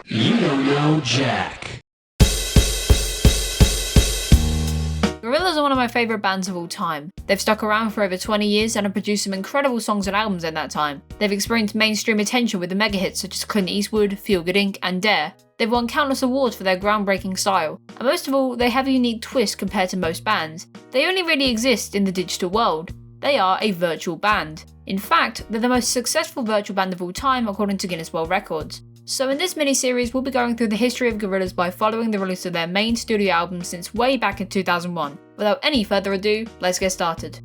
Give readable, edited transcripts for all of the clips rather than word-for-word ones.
You don't know Jack. Gorillaz are one of my favourite bands of all time. They've stuck around for over 20 years and have produced some incredible songs and albums in that time. They've experienced mainstream attention with the mega hits such as Clint Eastwood, Feel Good Inc. and Dare. They've won countless awards for their groundbreaking style. And most of all, they have a unique twist compared to most bands. They only really exist in the digital world. They are a virtual band. In fact, they're the most successful virtual band of all time according to Guinness World Records. So in this mini-series, we'll be going through the history of Gorillaz by following the release of their main studio album since way back in 2001. Without any further ado, let's get started.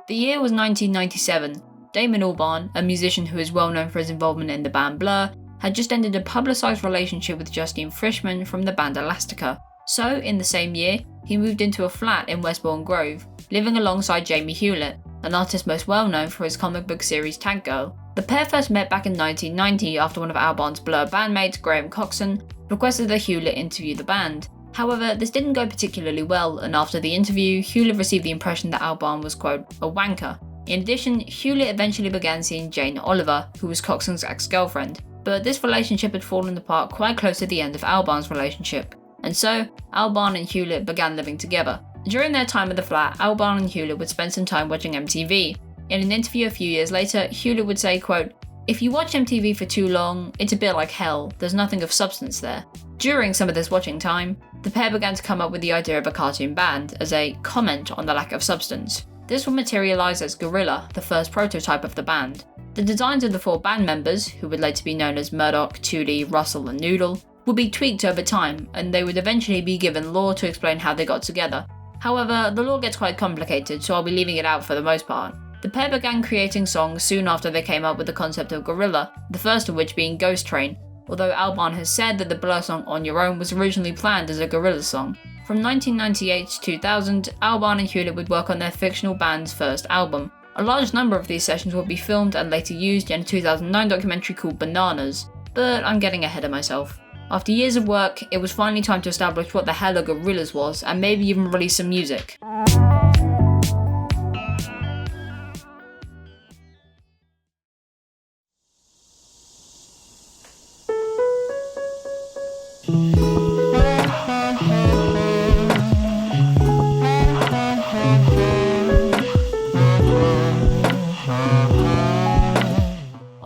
The year was 1997. Damon Albarn, a musician who is well known for his involvement in the band Blur, had just ended a publicised relationship with Justine Frischmann from the band Elastica. So, in the same year, he moved into a flat in Westbourne Grove, living alongside Jamie Hewlett, an artist most well known for his comic book series Tank Girl. The pair first met back in 1990 after one of Albarn's Blur bandmates, Graham Coxon, requested that Hewlett interview the band. However, this didn't go particularly well, and after the interview, Hewlett received the impression that Albarn was, quote, a wanker. In addition, Hewlett eventually began seeing Jane Oliver, who was Coxon's ex-girlfriend, but this relationship had fallen apart quite close to the end of Albarn's relationship. And so, Albarn and Hewlett began living together. During their time at the flat, Albarn and Hewlett would spend some time watching MTV. In an interview a few years later, Hewlett would say, quote, if you watch MTV for too long, it's a bit like hell, there's nothing of substance there. During some of this watching time, the pair began to come up with the idea of a cartoon band as a comment on the lack of substance. This would materialise as Gorilla, the first prototype of the band. The designs of the four band members, who would later be known as Murdoch, 2D, Russell and Noodle, would be tweaked over time, and they would eventually be given lore to explain how they got together. However, the lore gets quite complicated, so I'll be leaving it out for the most part. The pair began creating songs soon after they came up with the concept of Gorilla, the first of which being Ghost Train, although Albarn has said that the Blur song On Your Own was originally planned as a Gorillaz song. From 1998 to 2000, Albarn and Hewlett would work on their fictional band's first album. A large number of these sessions would be filmed and later used in a 2009 documentary called Bananas, but I'm getting ahead of myself. After years of work, it was finally time to establish what the hell a Gorillaz was and maybe even release some music.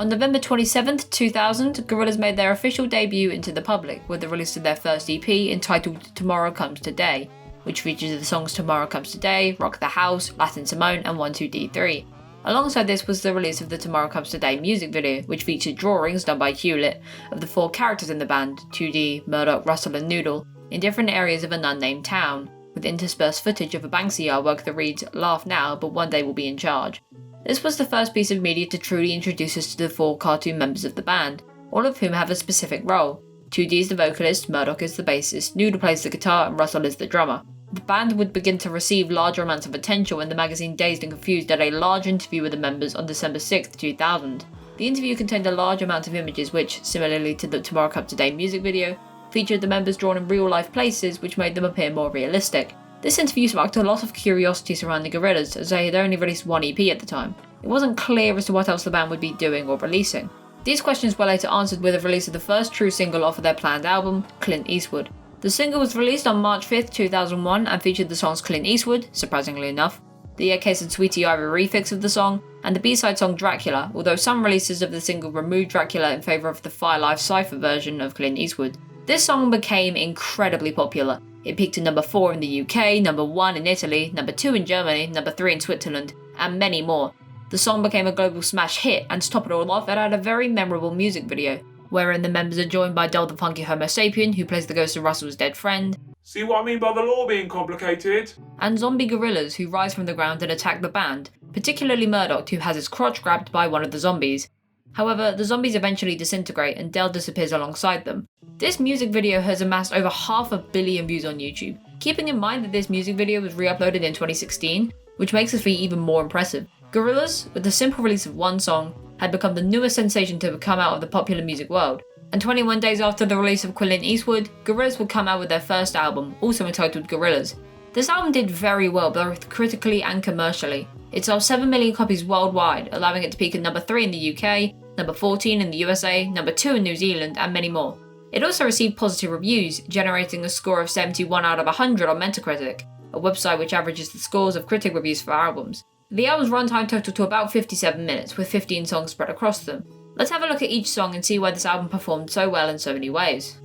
On November 27, 2000, Gorillaz made their official debut into the public with the release of their first EP entitled Tomorrow Comes Today, which features the songs Tomorrow Comes Today, Rock the House, Latin Simone and 12D3. Alongside this was the release of the Tomorrow Comes Today music video, which featured drawings done by Hewlett of the four characters in the band, 2D, Murdoch, Russell and Noodle, in different areas of an unnamed town, with interspersed footage of a Banksy artwork that reads, laugh now, but one day we'll be in charge. This was the first piece of media to truly introduce us to the four cartoon members of the band, all of whom have a specific role. 2D is the vocalist, Murdoch is the bassist, Noodle plays the guitar and Russell is the drummer. The band would begin to receive larger amounts of attention when the magazine Dazed and Confused did a large interview with the members on December 6, 2000. The interview contained a large amount of images which, similarly to the Tomorrow Comes Today music video, featured the members drawn in real life places which made them appear more realistic. This interview sparked a lot of curiosity surrounding Gorillaz, as they had only released one EP at the time. It wasn't clear as to what else the band would be doing or releasing. These questions were later answered with the release of the first true single off of their planned album, Clint Eastwood. The single was released on March 5, 2001 and featured the songs Clint Eastwood, surprisingly enough, the Case and Sweetie Ivy refix of the song, and the B-side song Dracula, although some releases of the single removed Dracula in favour of the Fire Life Cypher version of Clint Eastwood. This song became incredibly popular. It peaked at number 4 in the UK, number 1 in Italy, number 2 in Germany, number 3 in Switzerland, and many more. The song became a global smash hit, and to top it all off, it had a very memorable music video, wherein the members are joined by Dol the Funky Homo Sapien, who plays the ghost of Russell's dead friend. See what I mean by the law being complicated? And zombie gorillas who rise from the ground and attack the band, particularly Murdoch, who has his crotch grabbed by one of the zombies. However, the zombies eventually disintegrate and Del disappears alongside them. This music video has amassed over 500 million views on YouTube, keeping in mind that this music video was re-uploaded in 2016, which makes the feat even more impressive. Gorillaz, with the simple release of one song, had become the newest sensation to come out of the popular music world. And 21 days after the release of Clint Eastwood, Gorillaz would come out with their first album, also entitled Gorillaz. This album did very well, both critically and commercially. It sold 7 million copies worldwide, allowing it to peak at number 3 in the UK, number 14 in the USA, number 2 in New Zealand, and many more. It also received positive reviews, generating a score of 71 out of 100 on Metacritic, a website which averages the scores of critic reviews for albums. The album's runtime totaled to about 57 minutes, with 15 songs spread across them. Let's have a look at each song and see why this album performed so well in so many ways.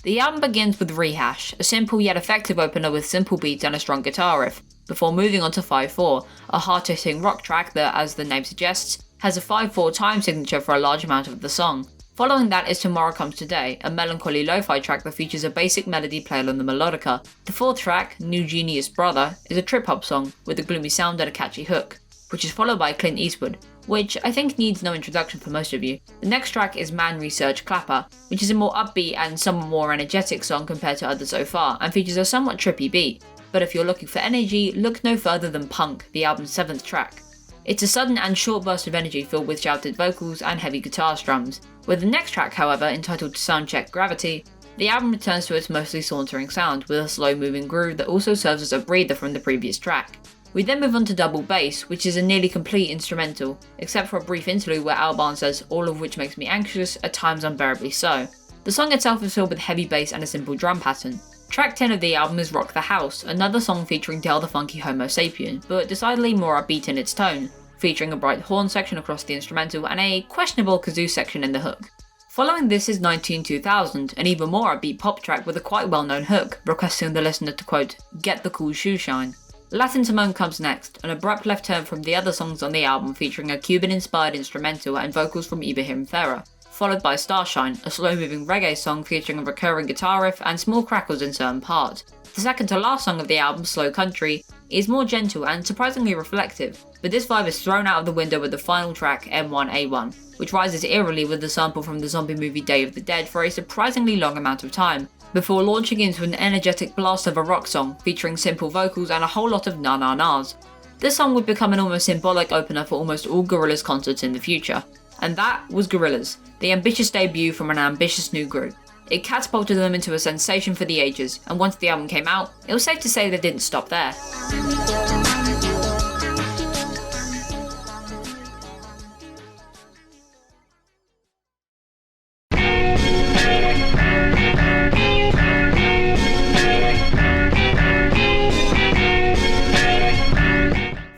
The album begins with Rehash, a simple yet effective opener with simple beats and a strong guitar riff, before moving on to 5/4, a hard-hitting rock track that, as the name suggests, has a 5/4 time signature for a large amount of the song. Following that is Tomorrow Comes Today, a melancholy lo-fi track that features a basic melody played on the melodica. The fourth track, New Genius Brother, is a trip-hop song with a gloomy sound and a catchy hook, which is followed by Clint Eastwood, which I think needs no introduction for most of you. The next track is Man Research Clapper, which is a more upbeat and somewhat more energetic song compared to others so far, and features a somewhat trippy beat. But if you're looking for energy, look no further than Punk, the album's 7th track. It's a sudden and short burst of energy filled with shouted vocals and heavy guitar strums. With the next track, however, entitled Soundcheck Gravity, the album returns to its mostly sauntering sound, with a slow moving groove that also serves as a breather from the previous track. We then move on to Double Bass, which is a nearly complete instrumental, except for a brief interlude where Albarn says, "All of which makes me anxious, at times unbearably so." The song itself is filled with heavy bass and a simple drum pattern. Track 10 of the album is Rock the House, another song featuring Del the Funky Homo Sapien, but decidedly more upbeat in its tone, featuring a bright horn section across the instrumental and a questionable kazoo section in the hook. Following this is 192000, an even more upbeat pop track with a quite well-known hook, requesting the listener to quote, "Get the cool shoe shine." Latin Timon comes next, an abrupt left turn from the other songs on the album featuring a Cuban-inspired instrumental and vocals from Ibrahim Ferrer, followed by Starshine, a slow-moving reggae song featuring a recurring guitar riff and small crackles in certain parts. The second to last song of the album, Slow Country, is more gentle and surprisingly reflective, but this vibe is thrown out of the window with the final track, M1A1, which rises eerily with the sample from the zombie movie Day of the Dead for a surprisingly long amount of time, before launching into an energetic blast of a rock song featuring simple vocals and a whole lot of na-na-nas. This song would become an almost symbolic opener for almost all Gorillaz concerts in the future. And that was Gorillaz, the ambitious debut from an ambitious new group. It catapulted them into a sensation for the ages, and once the album came out, it was safe to say they didn't stop there.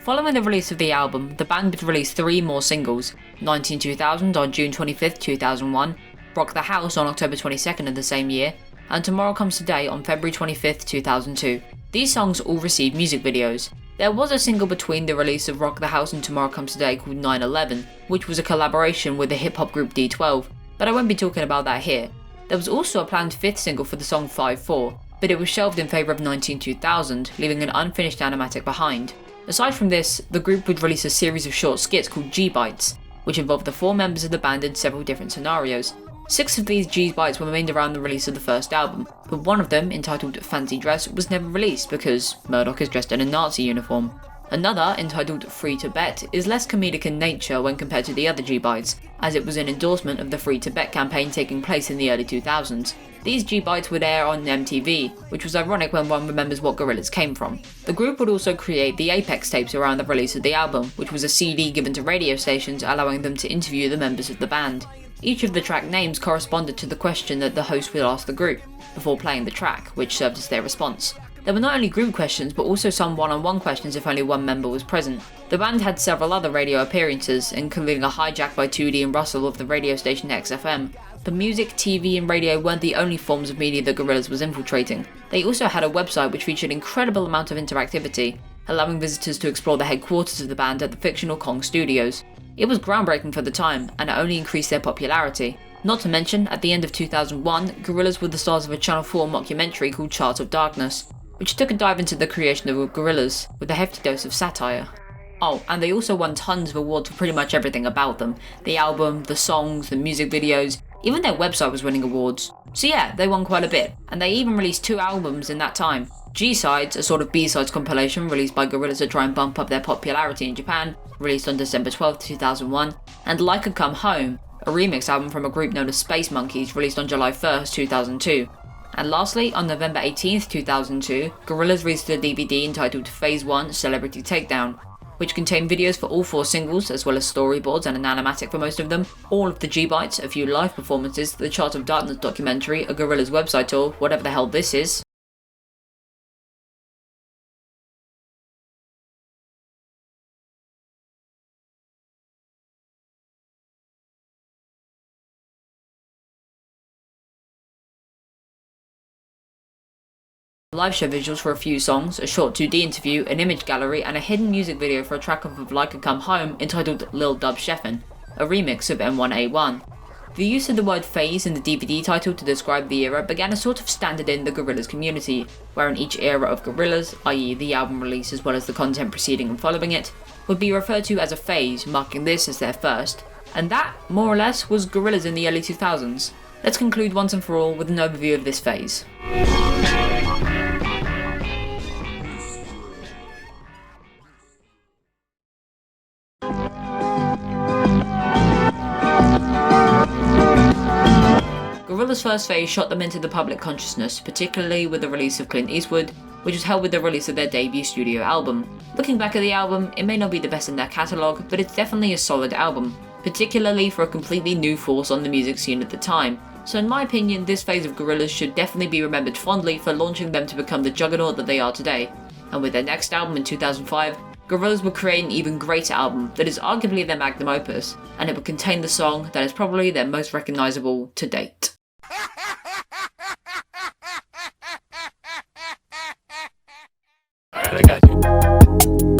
Following the release of the album, the band would release 3 more singles, 192000 on June 25th, 2001, Rock the House on October 22nd of the same year, and Tomorrow Comes Today on February 25th, 2002. These songs all received music videos. There was a single between the release of Rock the House and Tomorrow Comes Today called 9/11, which was a collaboration with the hip-hop group D12, but I won't be talking about that here. There was also a planned 5th single for the song 5/4, but it was shelved in favour of 192000, leaving an unfinished animatic behind. Aside from this, the group would release a series of short skits called G-Bites, which involved the 4 members of the band in several different scenarios. 6 of these G-Bites were made around the release of the first album, but one of them, entitled Fancy Dress, was never released because Murdoch is dressed in a Nazi uniform. Another, entitled Free Tibet, is less comedic in nature when compared to the other G-Bites, as it was an endorsement of the Free Tibet campaign taking place in the early 2000s. These G-Bites would air on MTV, which was ironic when one remembers what Gorillaz came from. The group would also create the Apex tapes around the release of the album, which was a CD given to radio stations allowing them to interview the members of the band. Each of the track names corresponded to the question that the host would ask the group, before playing the track, which served as their response. There were not only group questions, but also some one-on-one questions if only one member was present. The band had several other radio appearances, including a hijack by 2D and Russell of the radio station XFM. But music, TV and radio weren't the only forms of media that Gorillaz was infiltrating. They also had a website which featured an incredible amount of interactivity, allowing visitors to explore the headquarters of the band at the fictional Kong Studios. It was groundbreaking for the time, and it only increased their popularity. Not to mention, at the end of 2001, Gorillaz were the stars of a Channel 4 mockumentary called Charts of Darkness, which took a dive into the creation of Gorillaz, with a hefty dose of satire. Oh, and they also won tons of awards for pretty much everything about them. The album, the songs, the music videos, even their website was winning awards. So yeah, they won quite a bit, and they even released 2 albums in that time. G-Sides, a sort of B-Sides compilation released by Gorillaz to try and bump up their popularity in Japan, released on December 12, 2001, and Like a Come Home, a remix album from a group known as Space Monkeys, released on July 1st, 2002. And lastly, on November 18th, 2002, Gorillaz released a DVD entitled Phase 1 Celebrity Takedown, which contained videos for all 4 singles, as well as storyboards and an animatic for most of them, all of the G-Bites, a few live performances, the Chart of Darkness documentary, a Gorillaz website tour, whatever the hell this is. Live show visuals for a few songs, a short 2D interview, an image gallery, and a hidden music video for a track off of Like a Come Home entitled Lil Dub Sheffin, a remix of M1A1. The use of the word phase in the DVD title to describe the era began a sort of standard in the Gorillaz community, wherein each era of Gorillaz, i.e. the album release as well as the content preceding and following it, would be referred to as a phase, marking this as their first, and that, more or less, was Gorillaz in the early 2000s. Let's conclude once and for all with an overview of this phase. Gorillaz' first phase shot them into the public consciousness, particularly with the release of Clint Eastwood, which was held with the release of their debut studio album. Looking back at the album, it may not be the best in their catalogue, but it's definitely a solid album, particularly for a completely new force on the music scene at the time. So in my opinion, this phase of Gorillaz should definitely be remembered fondly for launching them to become the juggernaut that they are today. And with their next album in 2005, Gorillaz would create an even greater album that is arguably their magnum opus, and it would contain the song that is probably their most recognisable to date. Alright, I got you.